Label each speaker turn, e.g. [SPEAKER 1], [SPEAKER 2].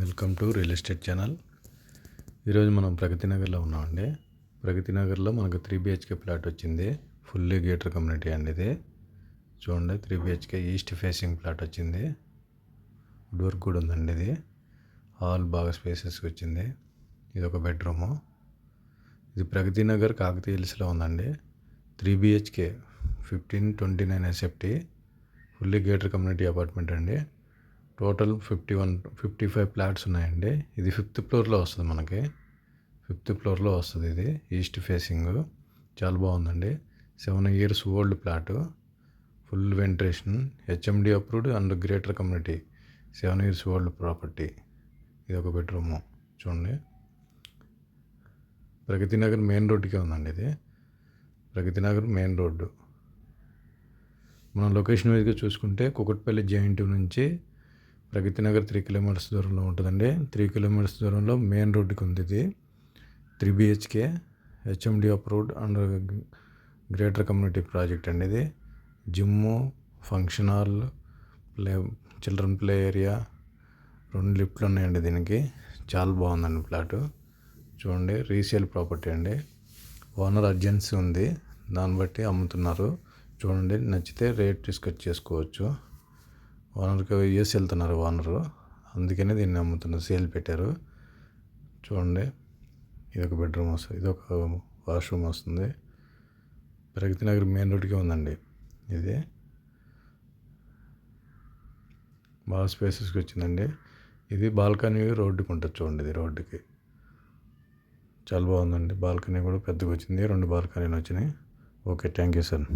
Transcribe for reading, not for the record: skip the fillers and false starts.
[SPEAKER 1] Welcome to real estate channel. ఈరోజు మనం ప్రగతి నగర్లో ఉన్నామండి. ప్రగతి నగర్లో మనకు 3 BHK ప్లాట్ వచ్చింది. ఫుల్లీ గేటర్ కమ్యూనిటీ అండి ఇది. చూడండి, 3 BHK ఈస్ట్ ఫేసింగ్ ప్లాట్ వచ్చింది. డోర్ కూడా ఉందండి. ఇది హాల్ బాగా స్పేసెస్గా వచ్చింది. ఇది ఒక బెడ్రూము. ఇది ప్రగతి నగర్ కాకతీయ హిల్స్లో ఉందండి. 3 BHK 1529 SFT fully getter community apartment అండి. టోటల్ 55 ప్లాట్స్ ఉన్నాయండి. ఇది 5th ఫ్లోర్లో వస్తుంది. మనకి 5th ఫ్లోర్లో వస్తుంది. ఇది ఈస్ట్ ఫేసింగ్ చాలా బాగుందండి. 7 years old plot, full ventilation, HMD approved and greater community, 7 years old property. ఇది ఒక బెడ్రూము. చూడండి, ప్రగతి నగర్ మెయిన్ రోడ్డుకే ఉందండి. ఇది ప్రగతి నగర్ మెయిన్ రోడ్డు. మనం లొకేషన్ వైజ్గా చూసుకుంటే కుకట్పల్లి జేఎన్టీ నుంచి ప్రగతి నగర్ 3 kilometers దూరంలో ఉంటుందండి. 3 kilometers దూరంలో మెయిన్ రోడ్డుకి ఉంది. ఇది 3 BHK HMD approved and greater community project అండి. ఇది gym, function hall, children play area, 2 లిఫ్ట్లు ఉన్నాయండి. దీనికి చాలా బాగుందండి ప్లాటు. చూడండి, రీసేల్ ప్రాపర్టీ అండి. ఓనర్ అర్జెన్సీ ఉంది, దాన్ని బట్టి అమ్ముతున్నారు. చూడండి, నచ్చితే రేట్ డిస్కస్ చేసుకోవచ్చు. ఓనర్కి యూఎస్ వెళ్తున్నారు ఓనరు, అందుకనే దీన్ని అమ్ముతున్నారు, సేల్ పెట్టారు. చూడండి, ఇది ఒక బెడ్రూమ్ వస్తుంది, ఇది ఒక వాష్రూమ్ వస్తుంది. ప్రగతి నగర్ మెయిన్ రోడ్డుకే ఉందండి. ఇది బాగా స్పేసెస్కి వచ్చిందండి. ఇది బాల్కనీ రోడ్డుకి ఉంటుంది. చూడండి, ఇది రోడ్డుకి చాలా బాగుందండి. బాల్కనీ కూడా పెద్దగా వచ్చింది. 2 బాల్కనీలు వచ్చినాయి. Okay, thank you sir.